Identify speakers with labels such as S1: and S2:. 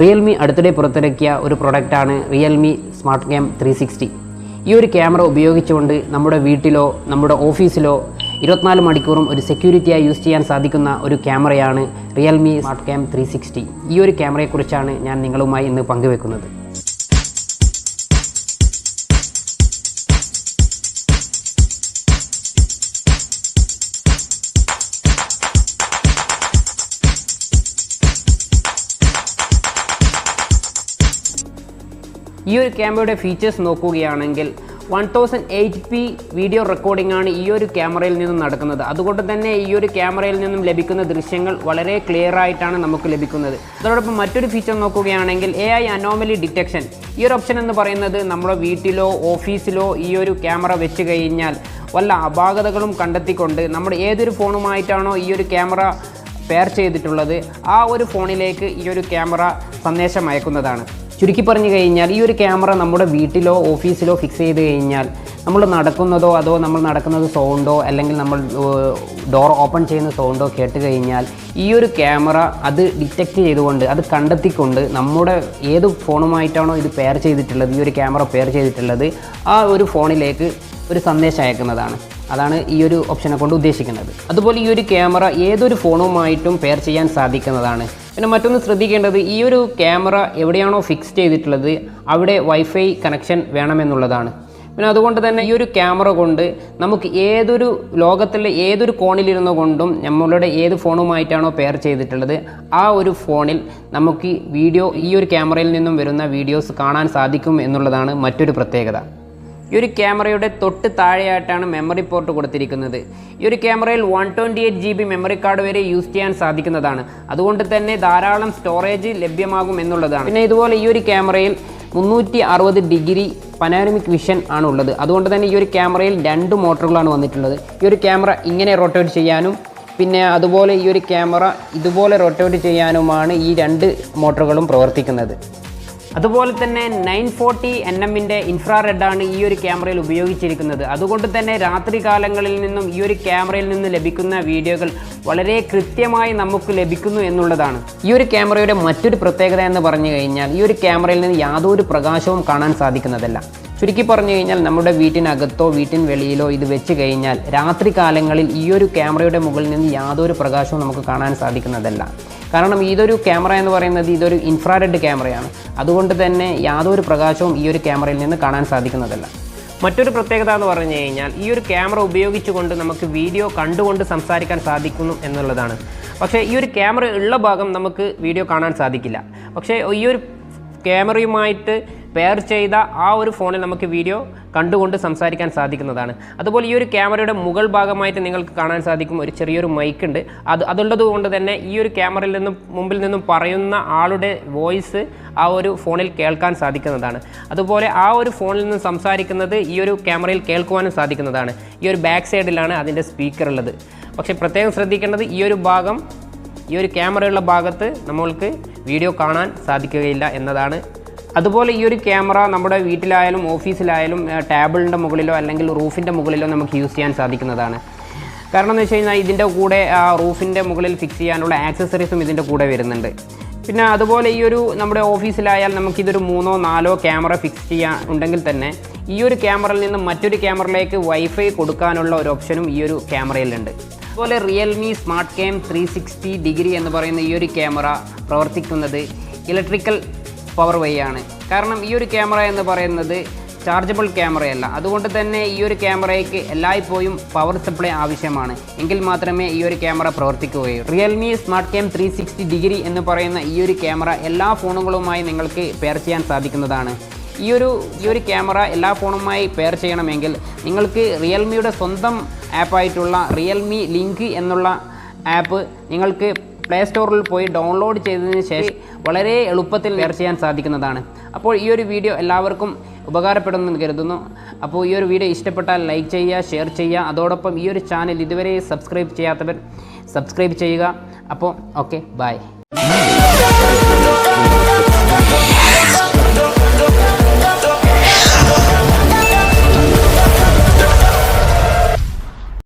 S1: Realme അടുത്തിടെ പുറത്തിറക്കിയ ഒരു പ്രൊഡക്റ്റാണ് Realme സ്മാർട്ട് ക്യാം 360. ഈ ഒരു ക്യാമറ ഉപയോഗിച്ചുകൊണ്ട് നമ്മുടെ വീട്ടിലോ നമ്മുടെ ഓഫീസിലോ 24 മണിക്കൂറും ഒരു സെക്യൂരിറ്റിയായി യൂസ് ചെയ്യാൻ സാധിക്കുന്ന ഒരു ക്യാമറയാണ് Realme സ്മാർട്ട് ക്യാം 360. ഈ ഒരു ക്യാമറയെക്കുറിച്ചാണ് ഞാൻ നിങ്ങളുമായി ഇന്ന് പങ്കുവെക്കുന്നത്. ഈ ഒരു ക്യാമറയുടെ ഫീച്ചേഴ്സ് നോക്കുകയാണെങ്കിൽ 1080p വീഡിയോ റെക്കോർഡിംഗ് ആണ് ഈ ഒരു ക്യാമറയിൽ നിന്നും നടക്കുന്നത്. അതുകൊണ്ട് തന്നെ ഈ ഒരു ക്യാമറയിൽ നിന്നും ലഭിക്കുന്ന ദൃശ്യങ്ങൾ വളരെ ക്ലിയർ ആയിട്ടാണ് നമുക്ക് ലഭിക്കുന്നത്. അതോടൊപ്പം മറ്റൊരു ഫീച്ചർ നോക്കുകയാണെങ്കിൽ AI അനോമലി ഡിറ്റക്ഷൻ. ഈ ഒരു ഓപ്ഷൻ എന്ന് പറയുന്നത് നമ്മുടെ വീട്ടിലോ ഓഫീസിലോ ഈ ഒരു ക്യാമറ വെച്ച് കഴിഞ്ഞാൽ വല്ല അപാകതകളും കണ്ടെത്തിക്കൊണ്ട് നമ്മുടെ ഏതൊരു ഫോണുമായിട്ടാണോ ഈ ഒരു ക്യാമറ പെയർ ചെയ്തിട്ടുള്ളത് ആ ഒരു ഫോണിലേക്ക് ഈ ഒരു ക്യാമറ സന്ദേശം അയക്കുന്നതാണ്. ചുരുക്കി പറഞ്ഞു കഴിഞ്ഞാൽ ഈ ഒരു ക്യാമറ നമ്മുടെ വീട്ടിലോ ഓഫീസിലോ ഫിക്സ് ചെയ്ത് കഴിഞ്ഞാൽ നമ്മൾ നടക്കുന്നതോ അതോ നമ്മൾ നടക്കുന്നത് സൗണ്ടോ അല്ലെങ്കിൽ നമ്മൾ ഡോർ ഓപ്പൺ ചെയ്യുന്ന സൗണ്ടോ കേട്ട് കഴിഞ്ഞാൽ ഈ ഒരു ക്യാമറ അത് ഡിറ്റക്റ്റ് ചെയ്തുകൊണ്ട് അത് കണ്ടെത്തിക്കൊണ്ട് നമ്മുടെ ഏത് ഫോണുമായിട്ടാണോ ഇത് പെയർ ചെയ്തിട്ടുള്ളത് ഈ ഒരു ക്യാമറ പെയർ ചെയ്തിട്ടുള്ളത് ആ ഒരു ഫോണിലേക്ക് ഒരു സന്ദേശം അയക്കുന്നതാണ്. അതാണ് ഈ ഒരു ഓപ്ഷനെ കൊണ്ട് ഉദ്ദേശിക്കുന്നത്. അതുപോലെ ഈ ഒരു ക്യാമറ ഏതൊരു ഫോണുമായിട്ടും പെയർ ചെയ്യാൻ സാധിക്കുന്നതാണ്. പിന്നെ മറ്റൊന്ന് ശ്രദ്ധിക്കേണ്ടത് ഈ ഒരു ക്യാമറ എവിടെയാണോ ഫിക്സ് ചെയ്തിട്ടുള്ളത് അവിടെ വൈഫൈ കണക്ഷൻ വേണമെന്നുള്ളതാണ്. പിന്നെ അതുകൊണ്ട് തന്നെ ഈ ഒരു ക്യാമറ കൊണ്ട് നമുക്ക് ഏതൊരു ലോകത്തിലെ ഏതൊരു കോണിലിരുന്നു കൊണ്ടും നമ്മളുടെ ഏത് ഫോണുമായിട്ടാണോ പെയർ ചെയ്തിട്ടുള്ളത് ആ ഒരു ഫോണിൽ നമുക്ക് വീഡിയോ ഈ ഒരു ക്യാമറയിൽ നിന്നും വരുന്ന വീഡിയോസ് കാണാൻ സാധിക്കും എന്നുള്ളതാണ് മറ്റൊരു പ്രത്യേകത. ഈ ഒരു ക്യാമറയുടെ തൊട്ട് താഴെയായിട്ടാണ് മെമ്മറി പോർട്ട് കൊടുത്തിരിക്കുന്നത്. ഈ ഒരു ക്യാമറയിൽ 128GB മെമ്മറി കാർഡ് വരെ യൂസ് ചെയ്യാൻ സാധിക്കുന്നതാണ്. അതുകൊണ്ട് തന്നെ ധാരാളം സ്റ്റോറേജ് ലഭ്യമാകും എന്നുള്ളതാണ്. പിന്നെ ഇതുപോലെ ഈ ഒരു ക്യാമറയിൽ 360 ഡിഗ്രി പനോരമിക് വിഷൻ ആണുള്ളത്. അതുകൊണ്ട് തന്നെ ഈ ഒരു ക്യാമറയിൽ 2 മോട്ടറുകളാണ് വന്നിട്ടുള്ളത്. ഈ ഒരു ക്യാമറ ഇങ്ങനെ റൊട്ടേറ്റ് ചെയ്യാനും പിന്നെ അതുപോലെ ഈ ഒരു ക്യാമറ ഇതുപോലെ റൊട്ടേറ്റ് ചെയ്യാനുമാണ് ഈ 2 മോട്ടറുകളും പ്രവർത്തിക്കുന്നത്. അതുപോലെ തന്നെ 940nm ഇൻഫ്രാറെഡാണ് ഈ ഒരു ക്യാമറയിൽ ഉപയോഗിച്ചിരിക്കുന്നത്. അതുകൊണ്ട് തന്നെ രാത്രി കാലങ്ങളിൽ നിന്നും ഈ ഒരു ക്യാമറയിൽ നിന്ന് ലഭിക്കുന്ന വീഡിയോകൾ വളരെ കൃത്യമായി നമുക്ക് ലഭിക്കുന്നു എന്നുള്ളതാണ്. ഈ ഒരു ക്യാമറയുടെ മറ്റൊരു പ്രത്യേകത എന്ന് പറഞ്ഞു കഴിഞ്ഞാൽ ഈ ഒരു ക്യാമറയിൽ നിന്ന് യാതൊരു പ്രകാശവും കാണാൻ സാധിക്കുന്നതല്ല. ചുരുക്കി പറഞ്ഞു കഴിഞ്ഞാൽ നമ്മുടെ വീട്ടിനകത്തോ വീട്ടിൻ വെളിയിലോ ഇത് വെച്ച് കഴിഞ്ഞാൽ രാത്രി കാലങ്ങളിൽ ഈ ഒരു ക്യാമറയുടെ മുകളിൽ നിന്ന് യാതൊരു പ്രകാശവും നമുക്ക് കാണാൻ സാധിക്കുന്നതല്ല. കാരണം ഇതൊരു ക്യാമറ എന്ന് പറയുന്നത് ഇതൊരു ഇൻഫ്രാറെഡ് ക്യാമറയാണ്. അതുകൊണ്ട് തന്നെ യാതൊരു പ്രകാശവും ഈ ഒരു ക്യാമറയിൽ നിന്ന് കാണാൻ സാധിക്കുന്നതല്ല. മറ്റൊരു പ്രത്യേകത എന്ന് പറഞ്ഞു കഴിഞ്ഞാൽ ഈ ഒരു ക്യാമറ ഉപയോഗിച്ചുകൊണ്ട് നമുക്ക് വീഡിയോ കണ്ടുകൊണ്ട് സംസാരിക്കാൻ സാധിക്കുന്നു എന്നുള്ളതാണ്. പക്ഷേ ഈ ഒരു ക്യാമറ ഉള്ള ഭാഗം നമുക്ക് വീഡിയോ കാണാൻ സാധിക്കില്ല. പക്ഷേ ഈ ഒരു ക്യാമറയുമായിട്ട് പെയർ ചെയ്ത ആ ഒരു ഫോണിൽ നമുക്ക് വീഡിയോ കണ്ടുകൊണ്ട് സംസാരിക്കാൻ സാധിക്കുന്നതാണ്. അതുപോലെ ഈ ഒരു ക്യാമറയുടെ മുകൾ ഭാഗമായിട്ട് നിങ്ങൾക്ക് കാണാൻ സാധിക്കും ഒരു ചെറിയൊരു മൈക്ക് ഉണ്ട്. അതുള്ളത് കൊണ്ട് തന്നെ ഈ ഒരു ക്യാമറയിൽ നിന്നും മുമ്പിൽ നിന്നും പറയുന്ന ആളുടെ വോയിസ് ആ ഒരു ഫോണിൽ കേൾക്കാൻ സാധിക്കുന്നതാണ്. അതുപോലെ ആ ഒരു ഫോണിൽ നിന്ന് സംസാരിക്കുന്നത് ഈ ഒരു ക്യാമറയിൽ കേൾക്കുവാനും സാധിക്കുന്നതാണ്. ഈ ഒരു ബാക്ക് സൈഡിലാണ് അതിൻ്റെ സ്പീക്കർ ഉള്ളത്. പക്ഷേ പ്രത്യേകം ശ്രദ്ധിക്കേണ്ടത് ഈ ഒരു ഭാഗം ഈ ഒരു ക്യാമറയുള്ള ഭാഗത്ത് നമ്മൾക്ക് വീഡിയോ കാണാൻ സാധിക്കുകയില്ല എന്നതാണ്. അതുപോലെ ഈ ഒരു ക്യാമറ നമ്മുടെ വീട്ടിലായാലും ഓഫീസിലായാലും ടേബിളിൻ്റെ മുകളിലോ അല്ലെങ്കിൽ റൂഫിൻ്റെ മുകളിലോ നമുക്ക് യൂസ് ചെയ്യാൻ സാധിക്കുന്നതാണ്. കാരണം എന്ന് വെച്ച് കഴിഞ്ഞാൽ ഇതിൻ്റെ കൂടെ റൂഫിൻ്റെ മുകളിൽ ഫിക്സ് ചെയ്യാനുള്ള ആക്സസറീസും ഇതിൻ്റെ കൂടെ വരുന്നുണ്ട്. പിന്നെ അതുപോലെ ഈ ഒരു നമ്മുടെ ഓഫീസിലായാൽ നമുക്കിതൊരു 3-4 ക്യാമറ ഫിക്സ് ചെയ്യാൻ ഉണ്ടെങ്കിൽ തന്നെ ഈ ഒരു ക്യാമറയിൽ നിന്ന് മറ്റൊരു ക്യാമറയിലേക്ക് വൈഫൈ കൊടുക്കാനുള്ള ഒരു ഓപ്ഷനും ഈ ഒരു ക്യാമറയിലുണ്ട്. അതുപോലെ Realme സ്മാർട്ട് ക്യാം 360 ഡിഗ്രി എന്ന് പറയുന്ന ഈ ഒരു ക്യാമറ പ്രവർത്തിക്കുന്നത് ഇലക്ട്രിക്കൽ പവർ വഴിയാണ്. കാരണം ഈ ഒരു ക്യാമറ എന്ന് പറയുന്നത് ചാർജബിൾ ക്യാമറയല്ല. അതുകൊണ്ട് തന്നെ ഈ ഒരു ക്യാമറയ്ക്ക് എല്ലായ്പ്പോഴും പവർ സപ്ലൈ ആവശ്യമാണ്. എങ്കിൽ മാത്രമേ ഈ ഒരു ക്യാമറ പ്രവർത്തിക്കുകയുള്ളൂ. Realme സ്മാർട്ട് ക്യാം 360 ഡിഗ്രി എന്ന് പറയുന്ന ഈ ഒരു ക്യാമറ എല്ലാ ഫോണുകളുമായി നിങ്ങൾക്ക് പെയർ ചെയ്യാൻ സാധിക്കുന്നതാണ്. ഈ ഒരു ക്യാമറ എല്ലാ ഫോണുമായി പെയർ ചെയ്യണമെങ്കിൽ നിങ്ങൾക്ക് റിയൽമിയുടെ സ്വന്തം ആപ്പായിട്ടുള്ള Realme ലിങ്ക് എന്നുള്ള ആപ്പ് നിങ്ങൾക്ക് പ്ലേ സ്റ്റോറിൽ പോയി ഡൗൺലോഡ് ചെയ്തതിന് ശേഷം വളരെ എളുപ്പത്തിൽ പെയർ ചെയ്യാൻ സാധിക്കുന്നതാണ്. അപ്പോൾ ഈ ഒരു വീഡിയോ എല്ലാവർക്കും ഉപകാരപ്പെടുമെന്ന് കരുതുന്നു. അപ്പോൾ ഈ ഒരു വീഡിയോ ഇഷ്ടപ്പെട്ടാൽ ലൈക്ക് ചെയ്യുക, ഷെയർ ചെയ്യുക. അതോടൊപ്പം ഈ ഒരു ചാനൽ ഇതുവരെ സബ്സ്ക്രൈബ് ചെയ്യാത്തവർ സബ്സ്ക്രൈബ് ചെയ്യുക. അപ്പോൾ ഓക്കെ, ബൈ.